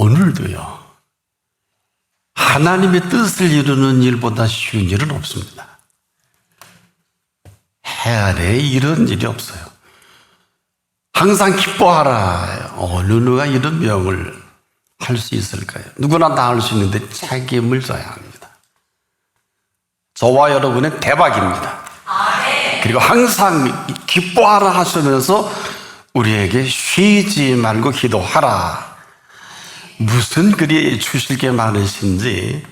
오늘도요, 하나님의 뜻을 이루는 일보다 쉬운 일은 없습니다. 해 아래에 이런 일이 없어요. 항상 기뻐하라. 어느 누가 이런 명을 할 수 있을까요? 누구나 다 할 수 있는데 책임을 져야 합니다. 저와 여러분은 대박입니다. 그리고 항상 기뻐하라 하시면서 우리에게 쉬지 말고 기도하라. 무슨 그리 주실 게 많으신지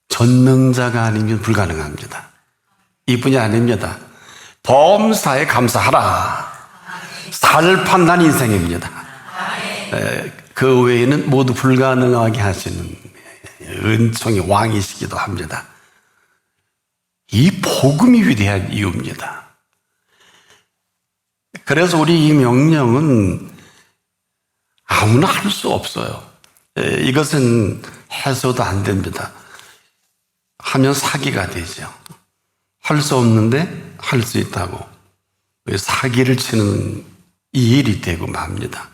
전능자가 아니면 불가능합니다. 이뿐이 아닙니다. 범사에 감사하라. 살 판단 인생입니다. 그 외에는 모두 불가능하게 하시는 은총의 왕이시기도 합니다. 이 복음이 위대한 이유입니다. 그래서 우리 이 명령은 아무나 할 수 없어요. 이것은 해서도 안 됩니다. 하면 사기가 되죠. 할 수 없는데 할 수 있다고 사기를 치는 이 일이 되고 맙니다.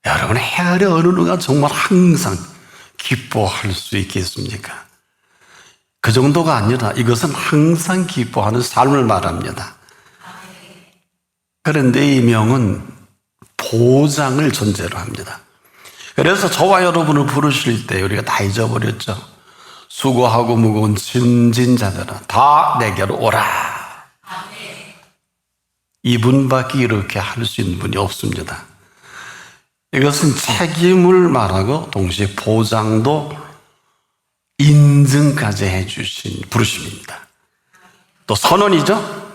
여러분, 해 아래 어느 누가 정말 항상 기뻐할 수 있겠습니까? 그 정도가 아니라 이것은 항상 기뻐하는 삶을 말합니다. 그런데 이 명은 보장을 전제로 합니다. 그래서 저와 여러분을 부르실 때 우리가 다 잊어버렸죠. 수고하고 무거운 짐진 자들아 다 내게로 오라. 이분밖에 이렇게 할 수 있는 분이 없습니다. 이것은 책임을 말하고 동시에 보장도 인증까지 해주신 부르심입니다. 또 선언이죠.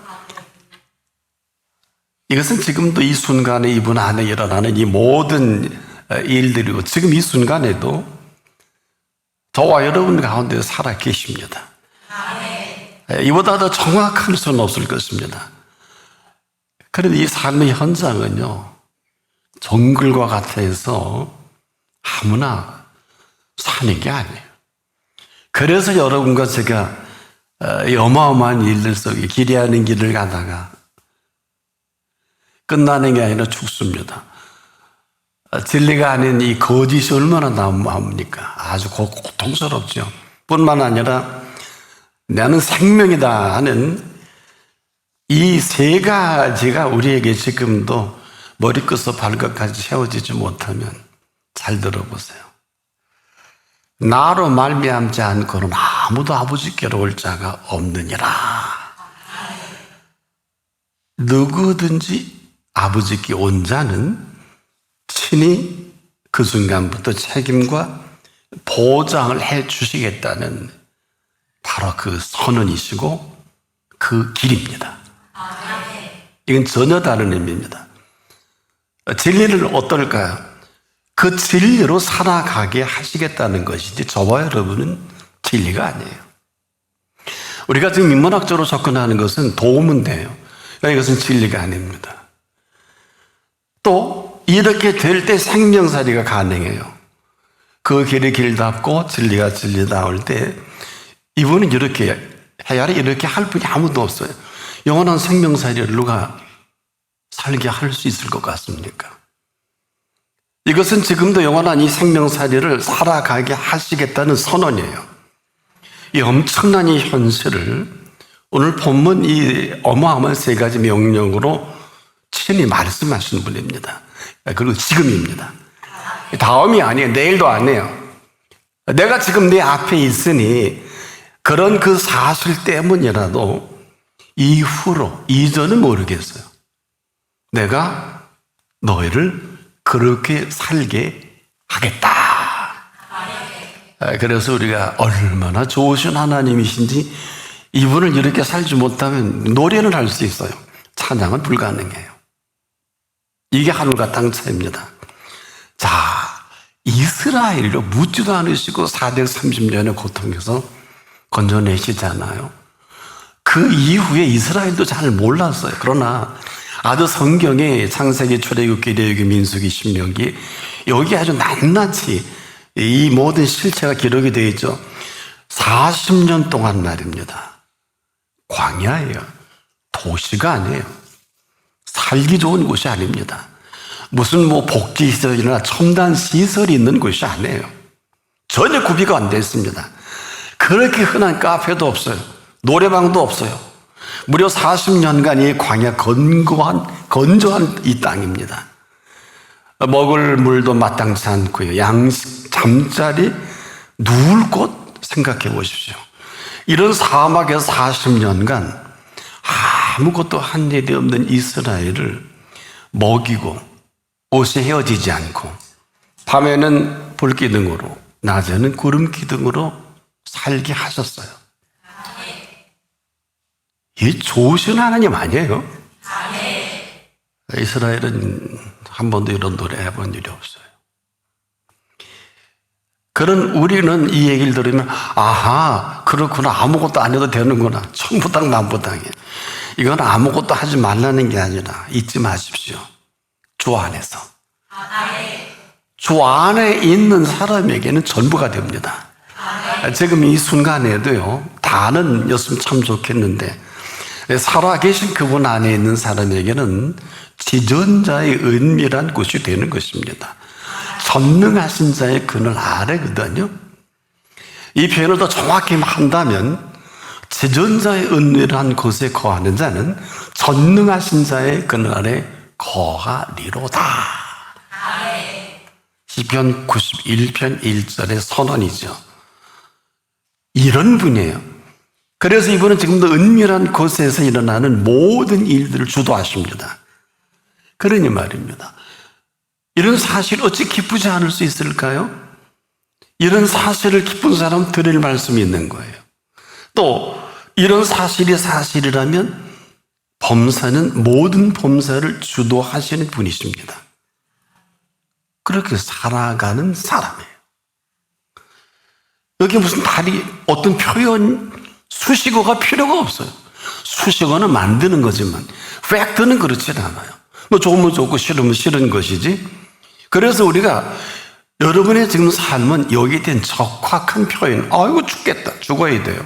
이것은 지금도 이 순간에 이분 안에 일어나는 이 모든 일들이고 지금 이 순간에도 저와 여러분 가운데 살아 계십니다. 이보다 더 정확할 수는 없을 것입니다. 그런데 이 삶의 현장은요, 정글과 같아서 아무나 사는 게 아니에요. 그래서 여러분과 제가 이 어마어마한 일들 속에 기리하는 길을 가다가 끝나는 게 아니라 죽습니다. 진리가 아닌 이 거짓이 얼마나 난무합니까? 아주 고통스럽죠. 뿐만 아니라 나는 생명이다 하는 이 세 가지가 우리에게 지금도 머리끝에서 발끝까지 채워지지 못하면 잘 들어보세요. 나로 말미암지 않고는 아무도 아버지께로 올 자가 없느니라. 누구든지 아버지께 온 자는 친히 그 순간부터 책임과 보장을 해 주시겠다는 바로 그 선언이시고 그 길입니다. 이건 전혀 다른 의미입니다. 진리를 어떨까요? 그 진리로 살아가게 하시겠다는 것이지 저와 여러분은 진리가 아니에요. 우리가 지금 인문학적으로 접근하는 것은 도움은 돼요. 이것은 진리가 아닙니다. 또 이렇게 될 때 생명살이가 가능해요. 그 길이 길답고 진리가 진리다울 때 이분은 이렇게 해야 이렇게 할 분이 아무도 없어요. 영원한 생명살이를 누가 살게 할 수 있을 것 같습니까? 이것은 지금도 영원한 이 생명살이를 살아가게 하시겠다는 선언이에요. 이 엄청난 이 현실을 오늘 본문 이 어마어마한 세 가지 명령으로 친히 말씀하시는 분입니다. 그리고 지금입니다. 다음이 아니에요. 내일도 아니에요. 내가 지금 내 앞에 있으니 그런 그 사실 때문이라도 이후로, 이전은 모르겠어요. 내가 너희를 그렇게 살게 하겠다. 그래서 우리가 얼마나 좋으신 하나님이신지 이분을 이렇게 살지 못하면 노래는 할 수 있어요. 찬양은 불가능해요. 이게 하늘과 땅 차이입니다. 자, 이스라엘을 묻지도 않으시고 430년의 고통에서 건져내시잖아요. 그 이후에 이스라엘도 잘 몰랐어요. 그러나 아주 성경에 창세기, 출애굽기, 레위기, 민수기, 신명기 여기 아주 낱낱이 이 모든 실체가 기록이 되어 있죠. 40년 동안 말입니다. 광야예요. 도시가 아니에요. 살기 좋은 곳이 아닙니다. 무슨 뭐 복지시설이나 첨단 시설이 있는 곳이 아니에요. 전혀 구비가 안 되어 있습니다. 그렇게 흔한 카페도 없어요. 노래방도 없어요. 무려 40년간 이 광야 건조한 이 땅입니다. 먹을 물도 마땅치 않고요. 양식, 잠자리, 누울 곳 생각해 보십시오. 이런 사막에서 40년간 아무것도 한 일이 없는 이스라엘을 먹이고 옷이 헤어지지 않고 밤에는 불기둥으로 낮에는 구름기둥으로 살게 하셨어요. 이 좋으신 하나님 아니에요? 이스라엘은 한 번도 이런 노래 해본 일이 없어요. 그런 우리는 이 얘기를 들으면 아하 그렇구나, 아무것도 안 해도 되는구나, 천부당 만부당이에요. 이건 아무것도 하지 말라는 게 아니라 잊지 마십시오. 주 안에서 주 안에 있는 사람에게는 전부가 됩니다. 지금 이 순간에도요, 다는 였으면 참 좋겠는데 살아계신 그분 안에 있는 사람에게는 지존자의 은밀한 곳이 되는 것입니다. 전능하신 자의 그늘 아래거든요. 이 표현을 더 정확히 한다면 지존자의 은밀한 곳에 거하는 자는 전능하신 자의 그늘 아래 거하리로다. 시편 91편 1절의 선언이죠. 이런 분이에요. 그래서 이분은 지금도 은밀한 곳에서 일어나는 모든 일들을 주도하십니다. 그러니 말입니다. 이런 사실 어찌 기쁘지 않을 수 있을까요? 이런 사실을 기쁜 사람 드릴 말씀이 있는 거예요. 또 이런 사실이 사실이라면 범사는 모든 범사를 주도하시는 분이십니다. 그렇게 살아가는 사람이에요. 여기 무슨 다리 어떤 표현 수식어가 필요가 없어요. 수식어는 만드는 거지만 팩트는 그렇지 않아요. 뭐 좋으면 좋고 싫으면 싫은 것이지. 그래서 우리가 여러분의 지금 삶은 여기에 대한 적확한 표현, 아이고 죽겠다, 죽어야 돼요.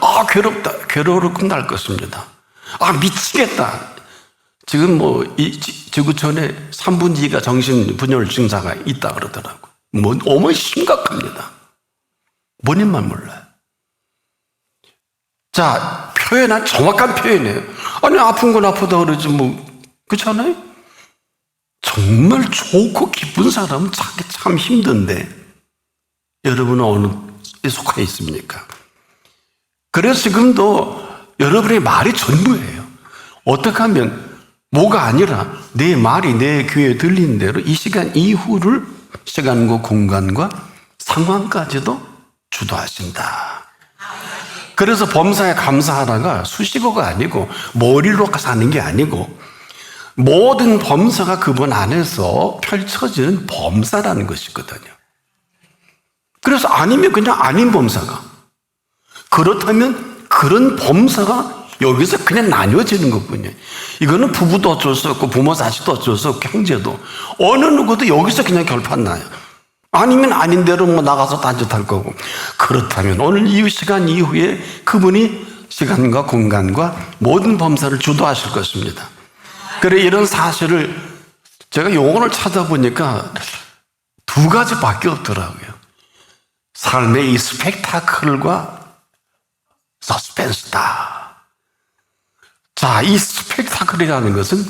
아 괴롭다, 괴로워로 끝날 것입니다. 아 미치겠다. 지금 뭐 지구촌에 3분의 2가 정신분열 증상가 있다 그러더라고요. 뭐 어머니 심각합니다. 본인만 몰라요. 자, 표현한 정확한 표현이에요. 아니 아픈 건 아프다 그러지 뭐 그렇잖아요. 정말 좋고 기쁜 사람은 자기 참 힘든데 여러분은 어느에 속해 있습니까? 그래서 지금도 여러분의 말이 전부예요. 어떻게 하면 뭐가 아니라 내 말이 내 귀에 들리는 대로 이 시간 이후를 시간과 공간과 상황까지도 주도하신다. 그래서 범사에 감사하다가 수식어가 아니고 머리로 사는 게 아니고 모든 범사가 그분 안에서 펼쳐지는 범사라는 것이거든요. 그래서 아니면 그냥 아닌 범사가, 그렇다면 그런 범사가 여기서 그냥 나뉘어지는 것뿐이에요. 이거는 부부도 어쩔 수 없고 부모 자식도 어쩔 수 없고 형제도 어느 누구도 여기서 그냥 결판 나요. 아니면 아닌 대로 뭐 나가서 딴짓할 거고. 그렇다면 오늘 이 시간 이후에 그분이 시간과 공간과 모든 범사를 주도하실 것입니다. 그래 이런 사실을 제가 용어를 찾아보니까 두 가지밖에 없더라고요. 삶의 이 스펙타클과 서스펜스다. 자, 이 스펙타클이라는 것은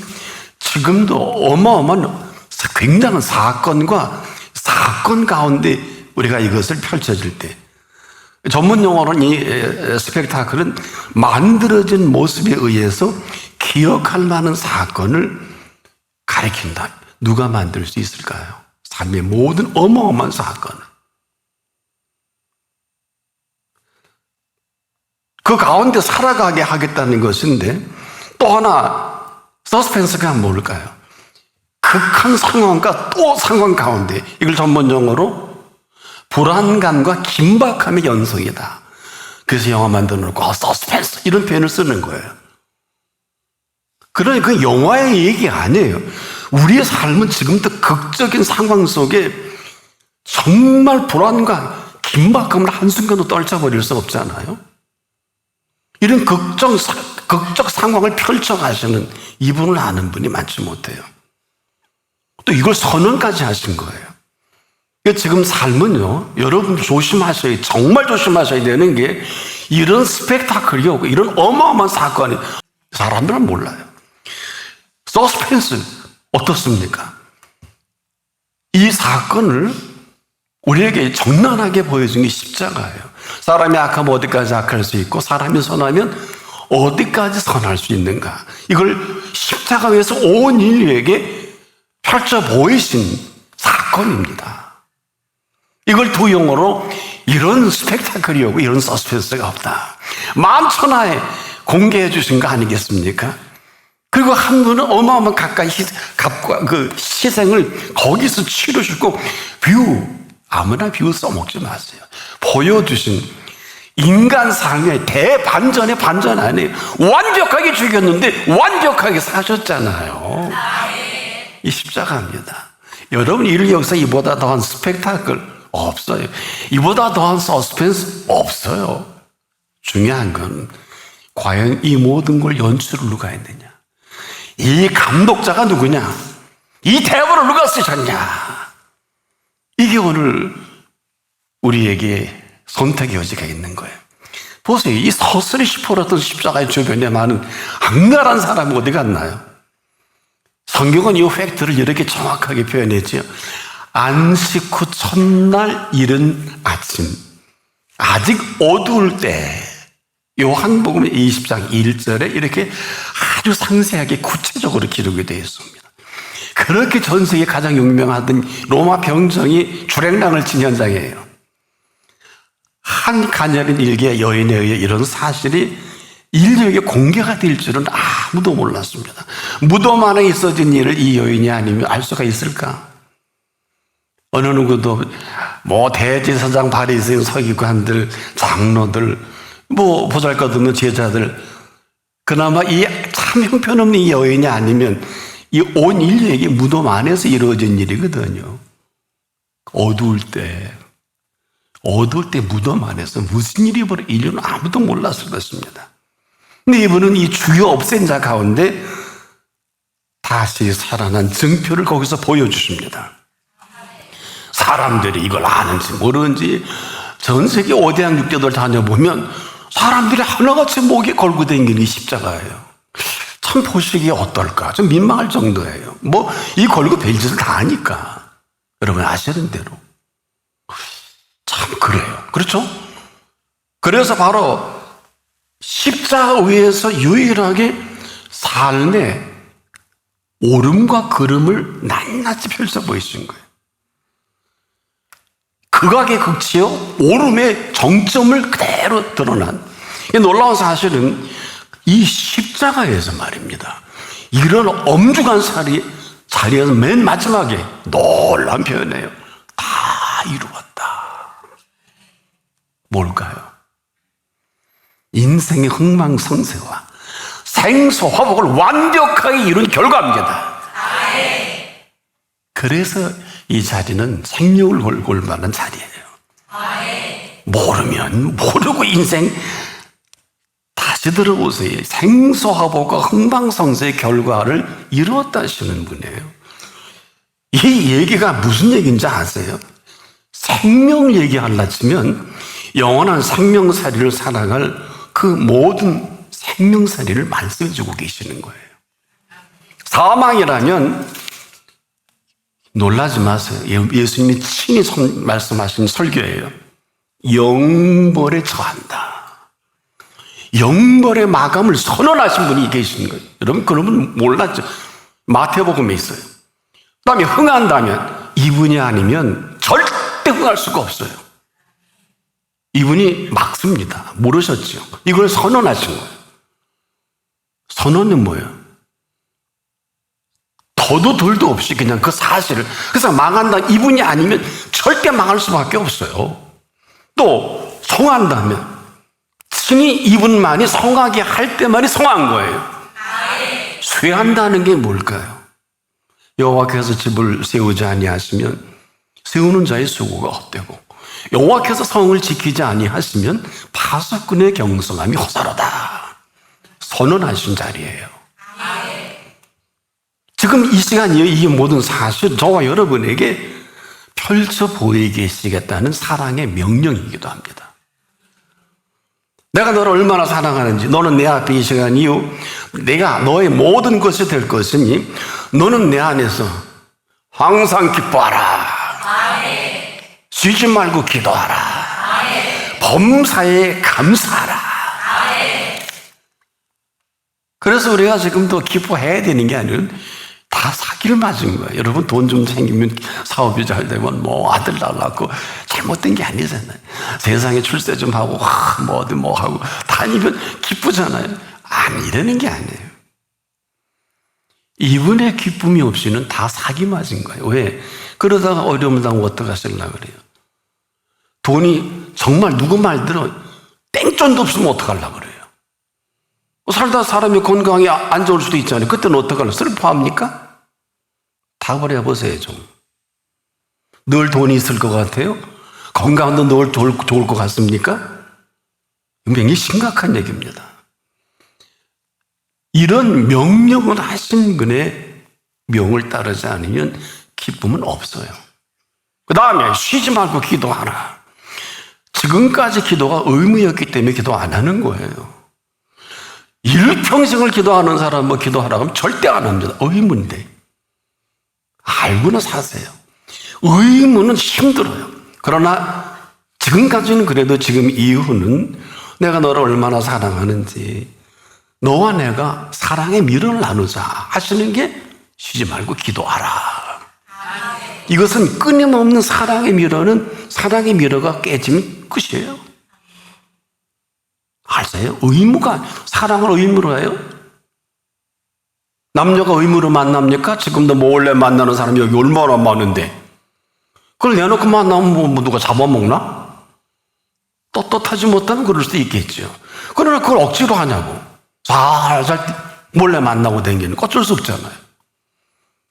지금도 어마어마한 굉장한 사건과 사건 가운데 우리가 이것을 펼쳐질 때, 전문 용어로는 이 스펙타클은 만들어진 모습에 의해서 기억할 만한 사건을 가리킨다. 누가 만들 수 있을까요? 삶의 모든 어마어마한 사건을. 그 가운데 살아가게 하겠다는 것인데 또 하나 서스펜스가 뭘까요? 극한 상황과 또 상황 가운데, 이걸 전문 용어로 불안감과 긴박함의 연속이다. 그래서 영화 만들어 놓고 서스펜스 이런 표현을 쓰는 거예요. 그러니 그 영화의 얘기 아니에요. 우리의 삶은 지금도 극적인 상황 속에 정말 불안과 긴박함을 한순간도 떨쳐버릴 수 없잖아요. 이런 극적 상황을 펼쳐가시는 이분을 아는 분이 많지 못해요. 또 이걸 선언까지 하신 거예요. 그러니까 지금 삶은요, 여러분 조심하셔야, 정말 조심하셔야 되는 게 이런 스펙타클이 오고 이런 어마어마한 사건이 사람들은 몰라요. 서스펜스 어떻습니까? 이 사건을 우리에게 적나라하게 보여준 게 십자가예요. 사람이 악하면 어디까지 악할 수 있고 사람이 선하면 어디까지 선할 수 있는가. 이걸 십자가 위에서 온 인류에게 펼쳐 보이신 사건입니다. 이걸 두 용어로 이런 스펙타클이 오고 이런 서스펜스가 없다. 만천하에 공개해 주신 거 아니겠습니까? 그리고 한 분은 어마어마한 가까이 그 희생을 거기서 치르시고 아무나 뷰 써먹지 마세요. 보여주신 인간 삶의 대반전의 반전 아니에요. 완벽하게 죽였는데 완벽하게 사셨잖아요. 이 십자가입니다. 여러분 인류 역사 이보다 더한 스펙타클 없어요. 이보다 더한 서스펜스 없어요. 중요한 건 과연 이 모든 걸 연출을 누가 했느냐, 이 감독자가 누구냐, 이 대본을 누가 쓰셨냐. 이게 오늘 우리에게 선택의 여지가 있는 거예요. 보세요. 이 서슬이 시퍼렇던 십자가의 주변에 많은 악랄한 사람이 어디 갔나요? 성경은 이 팩트를 이렇게 정확하게 표현했지요. 안식 후 첫날 이른 아침, 아직 어두울 때, 요한복음 20장 1절에 이렇게 아주 상세하게 구체적으로 기록이 되어 있습니다. 그렇게 전 세계 가장 유명하던 로마 병정이 주랭랑을 친 현장이에요. 한 가녀린 일개 여인에 의해 이런 사실이 인류에게 공개가 될 줄은 아무도 몰랐습니다. 무덤 안에 있어진 일을 이 여인이 아니면 알 수가 있을까? 어느 누구도 대제사장, 바리새인, 서기관들, 장로들, 보잘것없는 제자들, 그나마 이 참 형편없는 이 여인이 아니면 이 온 인류에게 무덤 안에서 이루어진 일이거든요. 어두울 때 무덤 안에서 무슨 일이 벌어져 인류는 아무도 몰랐을 것입니다. 근데 이분은 이 주요 없앤 자 가운데 다시 살아난 증표를 거기서 보여주십니다. 사람들이 이걸 아는지 모르는지 전 세계 5대양 6대들 다녀보면 사람들이 하나같이 목에 걸고 다니는 이 십자가예요. 참 보시기에 어떨까? 좀 민망할 정도예요. 이 걸고 별짓을 다 하니까. 여러분 아시는 대로. 참 그래요. 그렇죠? 그래서 바로 십자가 위에서 유일하게 삶의 오름과 그름을 낱낱이 펼쳐 보이신 거예요. 극악의 극치요, 오름의 정점을 그대로 드러난. 놀라운 사실은 이 십자가에서 말입니다. 이런 엄중한 자리에서 맨 마지막에 놀라운 표현이에요. 다 이루었다. 뭘까요? 인생의 흥망성쇠와 생소화복을 완벽하게 이룬 결과입니다. 그래서 이 자리는 생명을 걸고 올 만한 자리예요. 모르면 모르고 인생 다시 들어보세요. 생소화복과 흥망성쇠의 결과를 이루었다 하시는 분이에요. 이 얘기가 무슨 얘기인지 아세요? 생명 얘기하려 치면 영원한 생명살이를 살아갈 그 모든 생명살이를 말씀해 주고 계시는 거예요. 사망이라면 놀라지 마세요. 예수님이 친히 말씀하신 설교예요. 영벌에 처한다. 영벌의 마감을 선언하신 분이 계신 거예요. 여러분 그러면 몰랐죠. 마태복음에 있어요. 그다음에 흥한다면 이분이 아니면 절대 흥할 수가 없어요. 이분이 막습니다. 모르셨죠? 이걸 선언하신 거예요. 선언은 뭐예요? 더도 덜도 없이 그냥 그 사실을. 그래서 망한다. 이분이 아니면 절대 망할 수밖에 없어요. 또 성한다면 친히 이분만이 성하게 할 때만이 성한 거예요. 쇠한다는 게 뭘까요? 여호와께서 집을 세우지 아니하시면 세우는 자의 수고가 헛되고 여호와께서 성을 지키지 아니하시면 파수꾼의 경성함이 허사로다. 선언하신 자리예요. 지금 이 시간이 이 모든 사실 저와 여러분에게 펼쳐 보이시겠다는 사랑의 명령이기도 합니다. 내가 너를 얼마나 사랑하는지, 너는 내 앞에 이 시간 이후 내가 너의 모든 것이 될 것이니 너는 내 안에서 항상 기뻐하라. 쉬지 말고 기도하라. 범사에 감사하라. 그래서 우리가 지금도 기뻐해야 되는 게 아니라 다 사기를 맞은 거예요. 여러분 돈 좀 생기면 사업이 잘 되면 뭐 아들 낳고 잘못된 게 아니잖아요. 세상에 출세 좀 하고 뭐 어디 뭐 하고 다니면 기쁘잖아요. 아니라는 게 아니에요. 이분의 기쁨이 없이는 다 사기 맞은 거예요. 왜? 그러다가 어려움을 당하고 어떡하시려고 그래요? 돈이 정말 누구 말대로 땡전도 없으면 어떡하려고 그래요? 살다 사람이 건강이 안 좋을 수도 있잖아요. 그때는 어떡하려고 슬퍼합니까? 다 버려보세요 좀. 늘 돈이 있을 것 같아요? 건강도 늘 좋을 것 같습니까? 굉장히 심각한 얘기입니다. 이런 명령을 하신 분의 명을 따르지 않으면 기쁨은 없어요. 그 다음에 쉬지 말고 기도하라. 지금까지 기도가 의무였기 때문에 기도 안 하는 거예요. 일평생을 기도하는 사람 뭐 기도하라고 하면 절대 안 합니다. 의무인데. 알고는 사세요. 의무는 힘들어요. 그러나 지금까지는 그래도 지금 이후는 내가 너를 얼마나 사랑하는지 너와 내가 사랑의 미련을 나누자 하시는 게 쉬지 말고 기도하라. 이것은 끊임없는 사랑의 미련은 사랑의 미련가 깨지면 끝이에요. 아세요? 의무가 사랑을 의무로 해요? 남녀가 의무로 만납니까? 지금도 몰래 만나는 사람이 여기 얼마나 많은데 그걸 내놓고 만나면 뭐 누가 잡아먹나? 떳떳하지 못하면 그럴 수도 있겠죠. 그러나 그걸 억지로 하냐고. 살살 몰래 만나고 다니는 거 어쩔 수 없잖아요.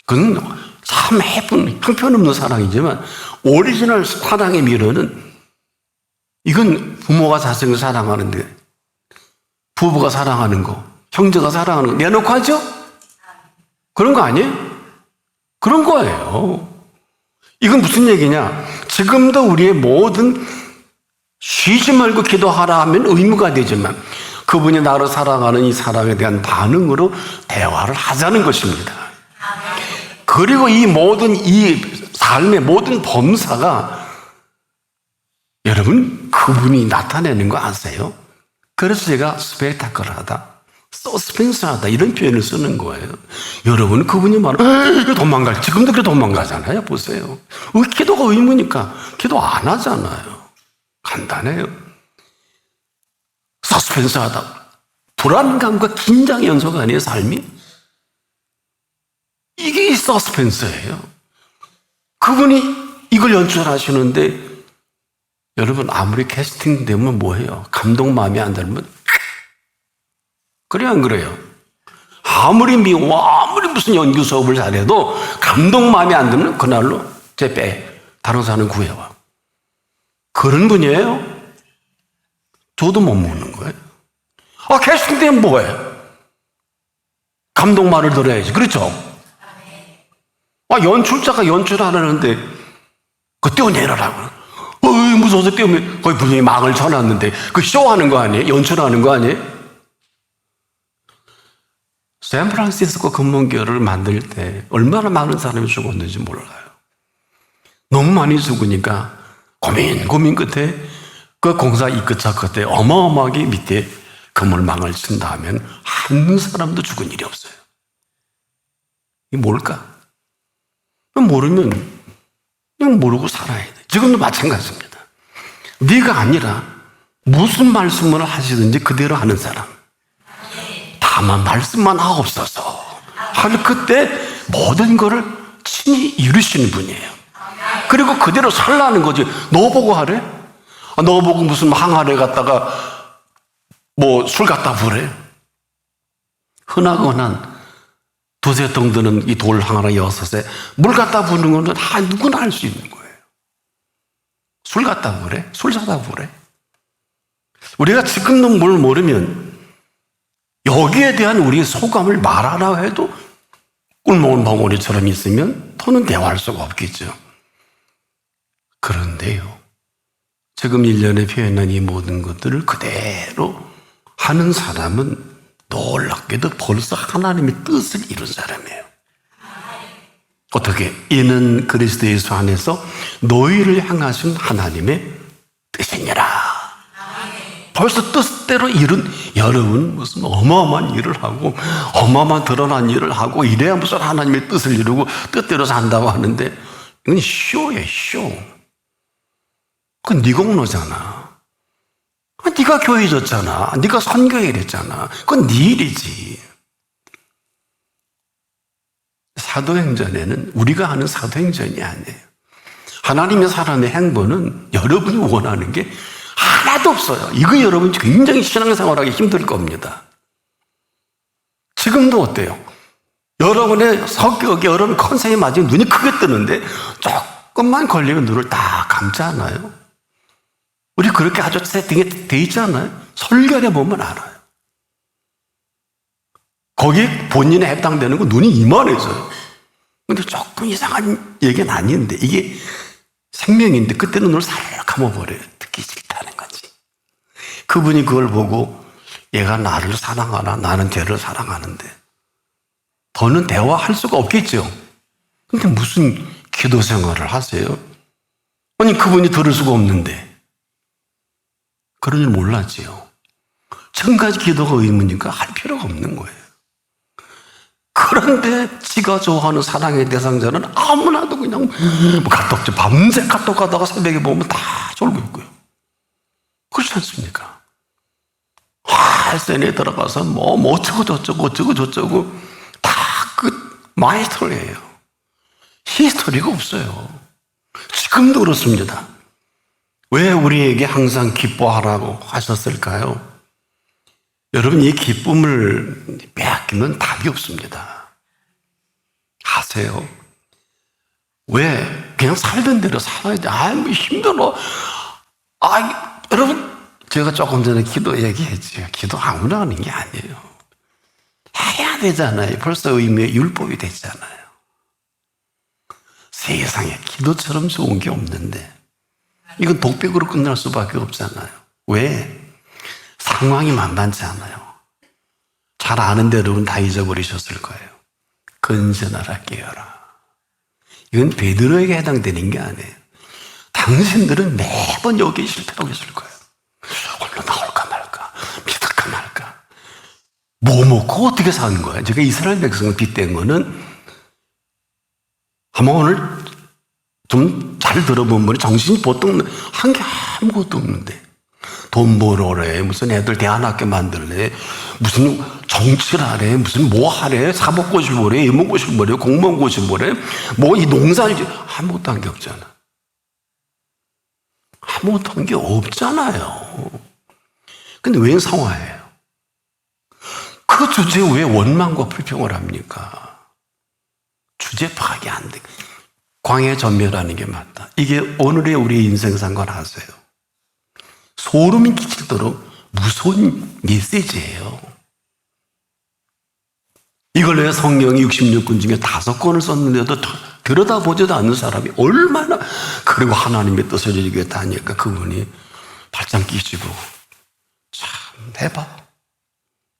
그건 참 해픈 형편없는 사랑이지만 오리지널 사랑의 미련은 이건 부모가 자식을 사랑하는데 부부가 사랑하는 거, 형제가 사랑하는 거 내놓고 하죠? 그런 거 아니에요? 그런 거예요. 이건 무슨 얘기냐? 지금도 우리의 모든 쉬지 말고 기도하라 하면 의무가 되지만 그분이 나를 사랑하는 이 사랑에 대한 반응으로 대화를 하자는 것입니다. 그리고 이 모든 이 삶의 모든 범사가 여러분 그분이 나타내는 거 아세요? 그래서 제가 스펙타클하다, 서스펜스하다 이런 표현을 쓰는 거예요. 여러분 그분이 말하면 도망갈 지금도 그렇게 도망가잖아요. 보세요. 기도가 의무니까 기도 안 하잖아요. 간단해요. 서스펜스하다. 불안감과 긴장의 연속 아니에요 삶이? 이게 서스펜스예요. 그분이 이걸 연출하시는데 여러분 아무리 캐스팅 되면 뭐해요? 감독 마음에 안 들면 그래요 안 그래요? 아무리 미워 아무리 무슨 연기 수업을 잘해도 감독 마음에 안 들면 그날로 다른 사람 구해와. 그런 분이에요? 저도 못 먹는 거예요. 캐스팅 되면 뭐해? 감독 말을 들어야지. 그렇죠? 연출자가 연출하려는데 그 떼어내라고. 무서워서 떼우면 거의 분명히 망을 쳐놨는데 그 쇼하는 거 아니에요? 연출하는 거 아니에요? 샌프란시스코 금문교를 만들 때 얼마나 많은 사람이 죽었는지 몰라요. 너무 많이 죽으니까 고민 끝에 그 공사 이 끝 저 끝에 어마어마하게 밑에 그물망을 친다 하면 한 사람도 죽은 일이 없어요. 이게 뭘까? 모르면 그냥 모르고 살아야 돼. 지금도 마찬가지입니다. 네가 아니라 무슨 말씀을 하시든지 그대로 하는 사람. 다만 말씀만 하옵소서. 하는 그때 모든 것을 친히 이루시는 분이에요. 그리고 그대로 살라는 거지. 너 보고 하래? 너 보고 무슨 항아리에 갔다가 뭐 술 갖다 부으래? 흔하거나 두세 덩 드는 이 돌 항아리 6에 물 갖다 부는 건 누구나 할 수 있는 거예요. 술 갖다 부으래? 술 사다 부으래? 우리가 지금도 뭘 모르면 여기에 대한 우리의 소감을 말하라 해도 꿀먹은 벙어리처럼 있으면 더는 대화할 수가 없겠죠. 그런데요, 지금 1년에 표현한 이 모든 것들을 그대로 하는 사람은 놀랍게도 벌써 하나님의 뜻을 이룬 사람이에요. 어떻게? 이는 그리스도 예수 안에서 너희를 향하신 하나님의 뜻이니라. 벌써 뜻대로 이룬, 여러분 무슨 어마어마한 일을 하고 어마어마한 드러난 일을 하고 이래야 무슨 하나님의 뜻을 이루고 뜻대로 산다고 하는데 이건 쇼예요, 쇼. 그건 네 공로잖아. 네가 교회 줬잖아. 네가 선교회 이랬잖아. 그건 네 일이지. 사도행전에는 우리가 하는 사도행전이 아니에요. 하나님의 사람의 행보는 여러분이 원하는 게 하나도 없어요. 이거 여러분 굉장히 신앙생활하기 힘들 겁니다. 지금도 어때요? 여러분의 성격이 여러분 컨셉에 맞으면 눈이 크게 뜨는데 조금만 걸리면 눈을 다 감지 않아요? 우리 그렇게 아주 세팅이 돼 있지 않아요? 설교를 보면 알아요. 거기에 본인에 해당되는 거 눈이 이만해져요. 근데 조금 이상한 얘기는 아닌데 이게 생명인데 그때는 눈을 살짝 감아버려요. 듣기 싫다는 거지. 그분이 그걸 보고 얘가 나를 사랑하나 나는 쟤를 사랑하는데 더는 대화할 수가 없겠죠. 근데 무슨 기도 생활을 하세요? 아니 그분이 들을 수가 없는데 그런 줄 몰랐지요. 지금까지 기도가 의무니까 할 필요가 없는 거예요. 그런데 지가 좋아하는 사랑의 대상자는 아무나도 그냥 카톡, 밤새 카톡 하다가 새벽에 보면 다 졸고 있고요. 그렇지 않습니까? SNS에 들어가서 뭐 어쩌고 저쩌고 다 그 마이스터리예요. 히스토리가 없어요. 지금도 그렇습니다. 왜 우리에게 항상 기뻐하라고 하셨을까요? 여러분 이 기쁨을 빼앗기면 답이 없습니다. 아세요? 왜? 그냥 살던 대로 살아야 돼. 뭐 힘들어. 여러분 제가 조금 전에 기도 얘기했죠. 기도 아무나 하는 게 아니에요. 해야 되잖아요. 벌써 의미의 율법이 됐잖아요. 세상에 기도처럼 좋은 게 없는데 이건 독백으로 끝날 수밖에 없잖아요. 왜? 상황이 만만치 않아요. 잘 아는데 여러분 다 잊어버리셨을 거예요. 건전하라 깨어라. 이건 베드로에게 해당되는 게 아니에요. 당신들은 매번 여기 실패하고 있을 거예요. 얼른 나올까 말까, 믿을까 말까. 뭐 먹고 어떻게 사는 거야? 제가 이스라엘 백성을 빗댄 거는 아마 오늘 좀 잘 들어보면 정신이 보통 한 게 아무것도 없는데 돈 벌어래, 무슨 애들 대안학교 만들래, 무슨 정치를 하래, 무슨 뭐 하래, 사법고시 보래, 임원고시 보래, 공무원고시 보래, 뭐 이 농사를 아무것도 한 게 없잖아. 아무것도 한 게 없잖아요. 근데 왜 상화해요? 그 주제에 왜 원망과 불평을 합니까? 주제 파악이 안 돼. 광해 전멸하는 게 맞다. 이게 오늘의 우리 인생상관 아세요? 소름이 끼치도록 무서운 메시지예요. 이걸 왜 성경이 66권 중에 5권을 썼는데도 들여다보지도 않는 사람이 얼마나, 그리고 하나님의 뜻을 이루겠다 하니까 그분이 발장 끼시고 참 해봐.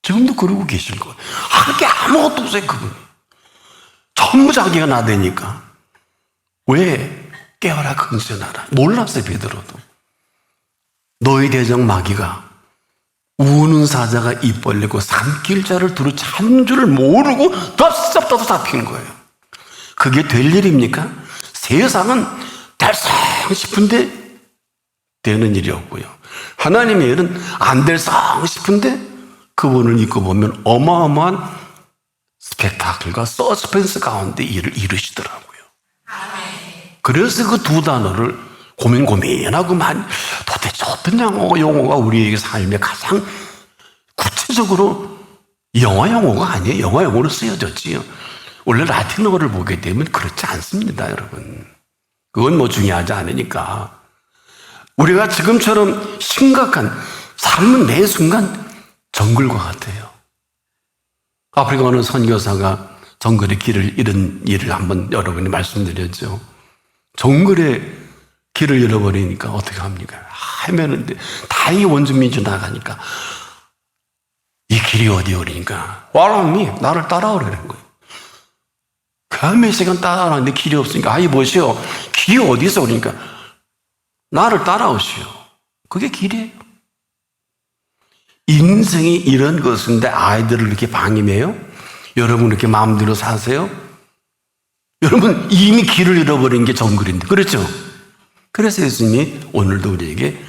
지금도 그러고 계실 거예요. 할 게 아무것도 없어요. 그분이 전부 자기가 나대니까. 왜? 깨어라 근신하라. 몰랐어요. 베드로도. 너희 대적 마귀가 우는 사자가 입 벌리고 삼킬 자를 두루 찾는 줄을 모르고 덥석덥석 잡힌 거예요. 그게 될 일입니까? 세상은 될성 싶은데 되는 일이 없고요. 하나님의 일은 안 될성 싶은데 그분을 잊고 보면 어마어마한 스펙타클과 서스펜스 가운데 일을 이루시더라고요. 그래서 그 두 단어를 고민하고만 도대체 어떤 용어가 우리에게 삶에 가장 구체적으로 영어 용어가 아니에요. 영어 용어로 쓰여졌지요. 원래 라틴어를 보게 되면 그렇지 않습니다, 여러분. 그건 뭐 중요하지 않으니까. 우리가 지금처럼 심각한 삶은 매 순간 정글과 같아요. 아프리카 어느 선교사가 정글의 길을 잃은 일을 한번 여러분이 말씀드렸죠. 정글의 길을 잃어버리니까 어떻게 합니까? 헤매는데 다행히 원주민이 지나가니까 이 길이 어디 오리니까 와라미 나를 따라오라는 거예요. 몇 시간 따라가는데 길이 없으니까 아이 보시오 길이 어디서 오니까 나를 따라오시오. 그게 길이에요. 인생이 이런 것인데 아이들을 이렇게 방임해요? 여러분 이렇게 마음대로 사세요? 여러분 이미 길을 잃어버린 게 정글인데 그렇죠? 그래서 예수님이 오늘도 우리에게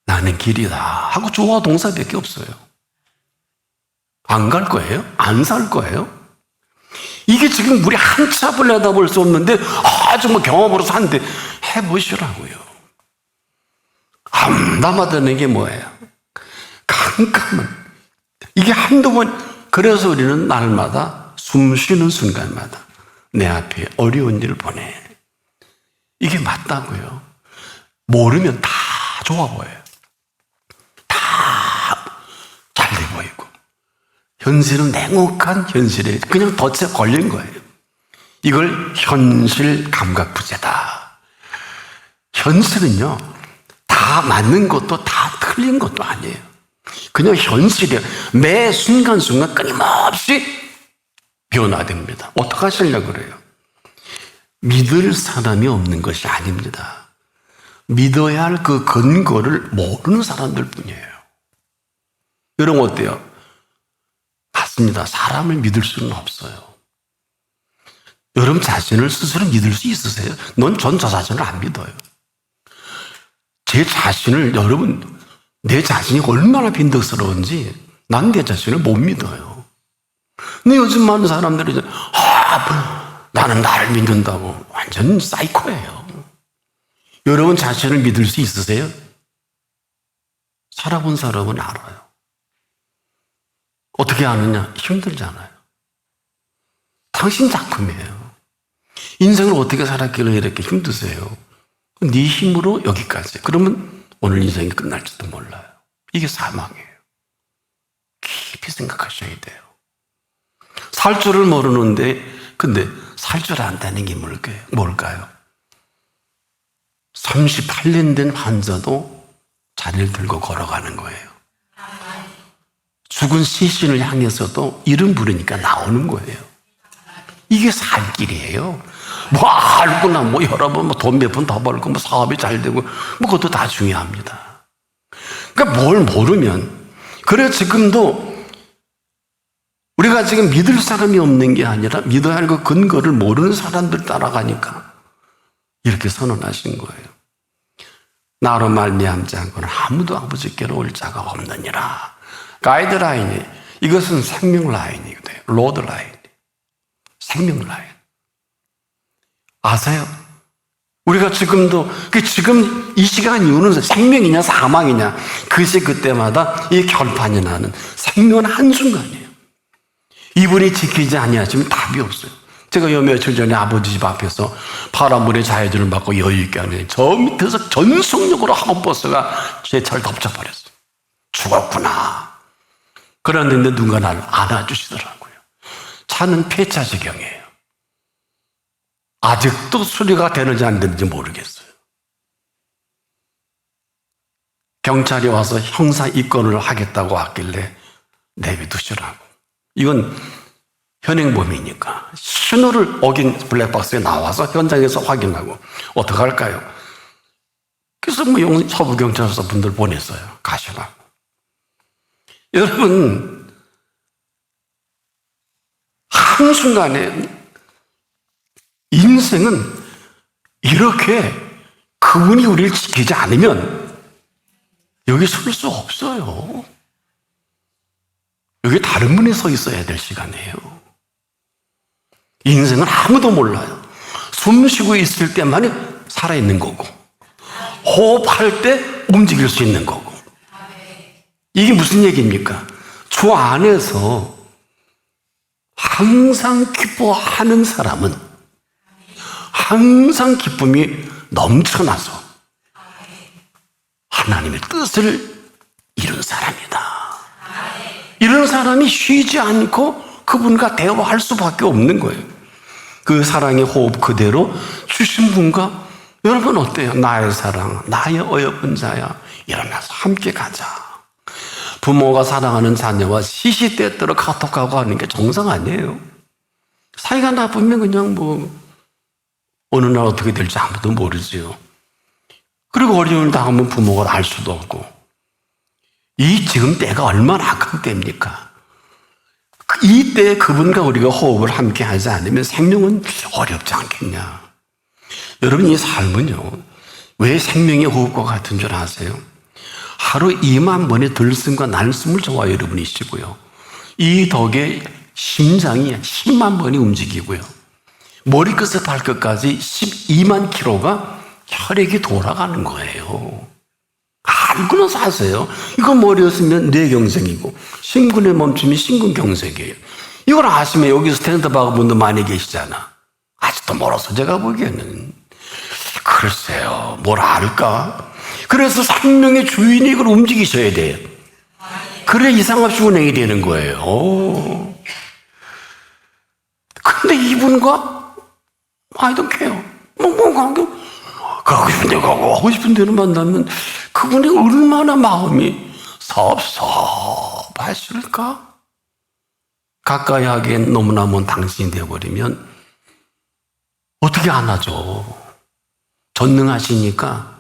나는 길이다 하고 주어와 동사밖에 없어요. 안 갈 거예요? 안 살 거예요? 이게 지금 우리 한치 앞을 내다볼 수 없는데 정말 경험으로 사는데 해보시라고요. 암담하다는 게 뭐예요? 깜깜한 이게 한두 번. 그래서 우리는 날마다 숨 쉬는 순간마다 내 앞에 어려운 일을 보내. 이게 맞다고요. 모르면 다 좋아 보여요. 다 잘 돼 보이고 현실은 냉혹한 현실에 그냥 덫에 걸린 거예요. 이걸 현실 감각 부재다. 현실은요 다 맞는 것도 다 틀린 것도 아니에요. 그냥 현실이에요. 매 순간순간 끊임없이 변화됩니다. 어떻게 하시려고 그래요? 믿을 사람이 없는 것이 아닙니다. 믿어야 할 그 근거를 모르는 사람들 뿐이에요. 여러분 어때요? 맞습니다. 사람을 믿을 수는 없어요. 여러분 자신을 스스로 믿을 수 있으세요? 넌 전 저 자신을 안 믿어요. 제 자신을 여러분 내 자신이 얼마나 빈덕스러운지 난 내 자신을 못 믿어요. 근데 요즘 많은 사람들이 나는 나를 믿는다고 완전 사이코예요. 여러분 자신을 믿을 수 있으세요? 살아본 사람은 알아요. 어떻게 아느냐? 힘들잖아요. 당신 작품이에요. 인생을 어떻게 살았길래 이렇게 힘드세요? 네 힘으로 여기까지. 그러면 오늘 인생이 끝날지도 몰라요. 이게 사망이에요. 깊이 생각하셔야 돼요. 살 줄을 모르는데 근데 살 줄 안다는 게 뭘까요? 38년 된 환자도 자리를 들고 걸어가는 거예요. 죽은 시신을 향해서도 이름 부르니까 나오는 거예요. 이게 살 길이에요. 뭐 알구나 뭐 여러 번 돈 몇 번 더 벌고 뭐 사업이 잘 되고 뭐 그것도 다 중요합니다. 그러니까 뭘 모르면 그래 지금도 우리가 지금 믿을 사람이 없는 게 아니라 믿어야 할 그 근거를 모르는 사람들 따라가니까 이렇게 선언하신 거예요. 나로 말미암지 않고는 아무도 아버지께로 올 자가 없느니라. 가이드라인이 이것은 생명 라인이거든요. 로드 라인. 생명 라인. 아세요? 우리가 지금도 지금 이 시간 이후는 생명이냐 사망이냐 그것이 그때마다 이 결판이 나는 생명은 한순간이에요. 이분이 지키지 아니하시면 답이 없어요. 제가 요 며칠 전에 아버지 집 앞에서 파란불의 자해주를 받고 여유있게 하는데 저 밑에서 전속력으로 학원버스가 제 차를 덮쳐버렸어요. 죽었구나. 그런데 누가 나를 안아주시더라고요. 차는 폐차지경이에요. 아직도 수리가 되는지 안 되는지 모르겠어요. 경찰이 와서 형사 입건을 하겠다고 하길래 내비두시라고. 이건 현행범이니까 신호를 어긴 블랙박스에 나와서 현장에서 확인하고 어떻게 할까요? 그래서 뭐 서부경찰서 분들 보냈어요. 가시라고. 여러분 한순간에 인생은 이렇게 그분이 우리를 지키지 않으면 여기 설 수 없어요. 여기 다른 분이 서 있어야 될 시간이에요. 인생은 아무도 몰라요. 숨 쉬고 있을 때만이 살아있는 거고 호흡할 때 움직일 수 있는 거고. 이게 무슨 얘기입니까? 주 안에서 항상 기뻐하는 사람은 항상 기쁨이 넘쳐나서 하나님의 뜻을 이룬 사람이다. 이런 사람이 쉬지 않고 그분과 대화할 수밖에 없는 거예요. 그 사랑의 호흡 그대로 주신 분과 여러분 어때요? 나의 사랑, 나의 어여쁜 자야 이러면서 함께 가자. 부모가 사랑하는 자녀와 시시때때로 카톡하고 하는 게 정상 아니에요. 사이가 나쁘면 그냥 어느 날 어떻게 될지 아무도 모르지요. 그리고 어려움을 당하면 부모가 알 수도 없고. 지금 때가 얼마나 악한 때입니까? 이 때에 그분과 우리가 호흡을 함께 하지 않으면 생명은 어렵지 않겠냐. 여러분, 이 삶은요, 왜 생명의 호흡과 같은 줄 아세요? 하루 2만 번의 들숨과 날숨을 저와 여러분이 쉬고요. 이 덕에 심장이 10만 번이 움직이고요. 머리끝에서 발끝까지 12만 킬로가 혈액이 돌아가는 거예요. 알고는 사세요. 이거 머리였으면 뇌경색이고 심근의 멈춤이 심근경색이에요. 이걸 아시면 여기서 스탠드바그 분도 많이 계시잖아. 아직도 멀어서 제가 보기에는. 글쎄요, 뭘 알까? 그래서 생명의 주인이 이걸 움직이셔야 돼요. 그래 이상없이 운행이 되는 거예요. 근데 이분과 I don't care. 가고 싶은 데 가고 하고 싶은 데는 만나면 그분이 얼마나 마음이 섭섭하실까? 가까이 하기엔 너무나 먼 당신이 되어버리면 어떻게 안아줘? 전능하시니까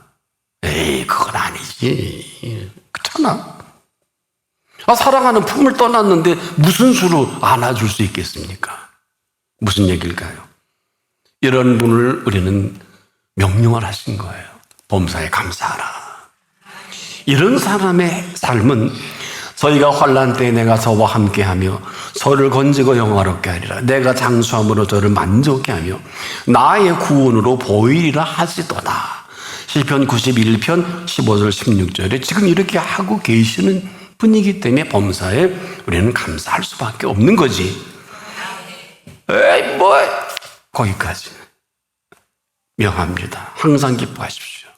에이 그건 아니지. 그렇잖아. 사랑하는 품을 떠났는데 무슨 수로 안아줄 수 있겠습니까? 무슨 얘기일까요? 이런 분을 우리는 명령을 하신 거예요. 범사에 감사하라. 이런 사람의 삶은 저희가 환난 때에 내가 저와 함께하며 저를 건지고 영화롭게 하리라. 내가 장수함으로 저를 만족케 하며 나의 구원으로 보이리라 하시도다. 시편 91편 15절 16절에 지금 이렇게 하고 계시는 분이기 때문에 범사에 우리는 감사할 수밖에 없는 거지. 에이 거기까지 명합니다. 항상 기뻐하십시오.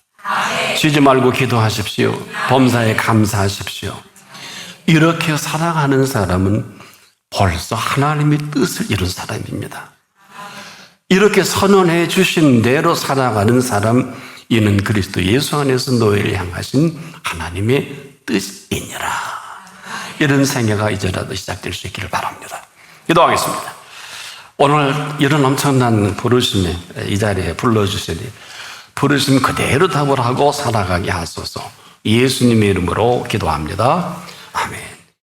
쉬지 말고 기도하십시오. 범사에 감사하십시오. 이렇게 살아가는 사람은 벌써 하나님의 뜻을 이룬 사람입니다. 이렇게 선언해 주신 대로 살아가는 사람, 이는 그리스도 예수 안에서 너희를 향하신 하나님의 뜻이니라. 이런 생애가 이제라도 시작될 수 있기를 바랍니다. 기도하겠습니다. 오늘 이런 엄청난 부르심에 이 자리에 불러주시니 부르심 그대로 답을 하고 살아가게 하소서. 예수님의 이름으로 기도합니다. 아멘.